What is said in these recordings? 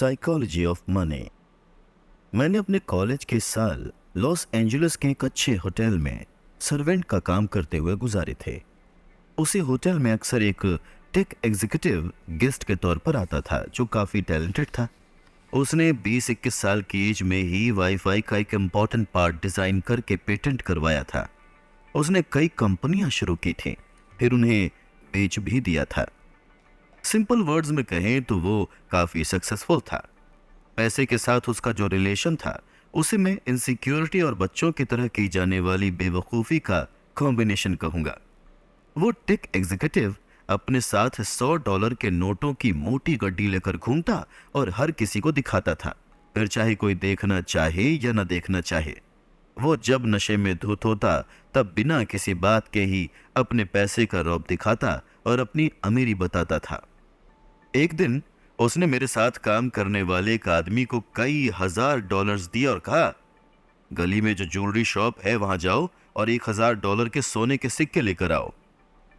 Psychology of money. मैंने अपने college के साल लॉस एंजलिस के एक अच्छे होटल में सर्वेंट का काम करते हुए गुजारे थे। उसी होटल में अक्सर एक टेक एग्जीक्यूटिव गेस्ट के तौर पर आता था जो काफ़ी टैलेंटेड था। उसने 20-21 साल की एज में ही वाईफाई का एक इम्पॉर्टेंट पार्ट डिज़ाइन करके पेटेंट करवाया था। उसने कई कंपनियां शुरू की थी, फिर उन्हें बेच भी दिया था। सिंपल वर्ड्स में कहें तो वो काफ़ी सक्सेसफुल था। पैसे के साथ उसका जो रिलेशन था उसे मैं इनसिक्योरिटी और बच्चों की तरह की जाने वाली बेवकूफ़ी का कॉम्बिनेशन कहूँगा। वो टेक एग्जीक्यूटिव अपने साथ $100 के नोटों की मोटी गड्डी लेकर घूमता और हर किसी को दिखाता था, फिर चाहे कोई देखना चाहे या न देखना चाहे। वो जब नशे में धुत होता तब बिना किसी बात के ही अपने पैसे का रौब दिखाता और अपनी अमीरी बताता था। एक दिन उसने मेरे साथ काम करने वाले एक आदमी को कई $1000 दिए और कहा, गली में जो ज्वेलरी शॉप है वहां जाओ और $1000 के सोने के सिक्के लेकर आओ।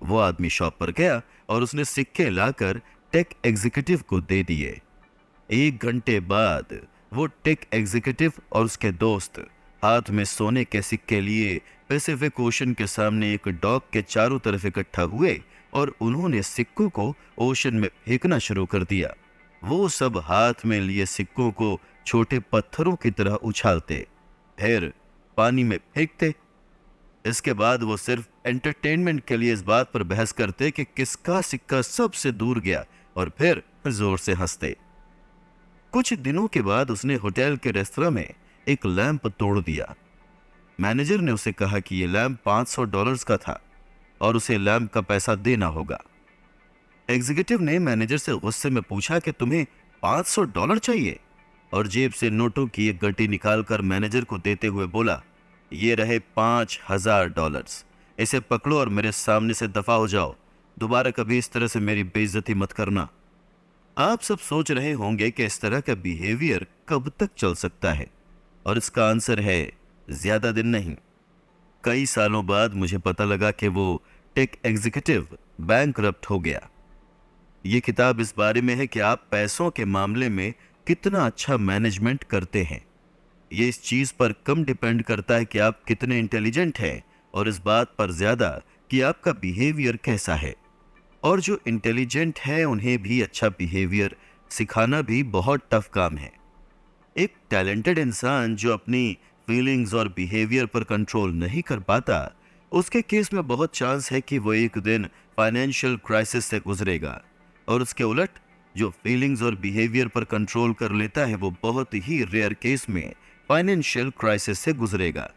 वो आदमी शॉप पर गया और उसने सिक्के लाकर टेक एग्जीक्यूटिव को दे दिए। 1 घंटे बाद वो टेक एग्जीक्यूटिव और उसके दोस्त हाथ में सोने के सिक्के लिए पैसिफिक ओशन के सामने एक डॉक के चारों तरफ इकट्ठा हुए और उन्होंने सिक्कों को ओशन में फेंकना शुरू कर दिया। वो सब हाथ में लिए सिक्कों को छोटे पत्थरों की तरह उछालते, फिर पानी में फेंकते। इसके बाद वो सिर्फ एंटरटेनमेंट के लिए इस बात पर बहस करते कि किसका सिक्का सबसे दूर गया और फिर जोर से हंसते। कुछ दिनों के बाद उसने होटल के रेस्तरां में एक लैंप तोड़ दिया। मैनेजर ने उसे कहा कि यह लैंप $500 का था और उसे लैंप का पैसा देना होगा। एग्जीक्यूटिव ने मैनेजर से गुस्से में पूछा कि तुम्हें $500 चाहिए, और जेब से नोटों की एक गड्डी निकालकर मैनेजर को देते हुए बोला, ये रहे $5000, इसे पकड़ो और मेरे सामने से दफा हो जाओ। दोबारा कभी इस तरह से मेरी बेइज्जती मत करना। आप सब सोच रहे होंगे कि इस तरह का बिहेवियर कब तक चल सकता है, और इसका आंसर है ज्यादा दिन नहीं। कई सालों बाद मुझे पता लगा कि वो टेक एग्जीक्यूटिव बैंकरप्ट हो गया। ये किताब इस बारे में है कि आप पैसों के मामले में कितना अच्छा मैनेजमेंट करते हैं। ये इस चीज पर कम डिपेंड करता है कि आप कितने इंटेलिजेंट हैं और इस बात पर ज्यादा कि आपका बिहेवियर कैसा है। और जो इंटेलिजेंट है उन्हें भी अच्छा बिहेवियर सिखाना भी बहुत टफ काम है। एक टैलेंटेड इंसान जो अपनी फीलिंग्स और बिहेवियर पर कंट्रोल नहीं कर पाता, उसके केस में बहुत चांस है कि वो एक दिन फाइनेंशियल क्राइसिस से गुजरेगा, और उसके उलट जो फीलिंग्स और बिहेवियर पर कंट्रोल कर लेता है वो बहुत ही रेयर केस में फाइनेंशियल क्राइसिस से गुजरेगा।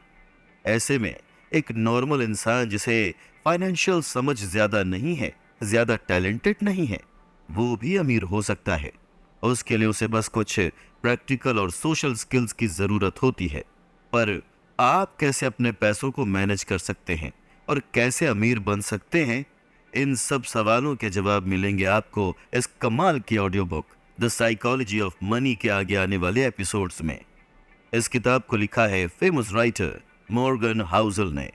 ऐसे में एक नॉर्मल इंसान जिसे फाइनेंशियल समझ ज्यादा नहीं है, ज्यादा टैलेंटेड नहीं है, वो भी अमीर हो सकता है। उसके लिए उसे बस कुछ प्रैक्टिकल और सोशल स्किल्स की जरूरत होती है। पर आप कैसे अपने पैसों को मैनेज कर सकते हैं और कैसे अमीर बन सकते हैं, इन सब सवालों के जवाब मिलेंगे आपको इस कमाल की audio book the psychology of money के आगे आने वाले एपिसोड्स में। इस किताब को लिखा है फेमस राइटर मॉर्गन हाउसल ने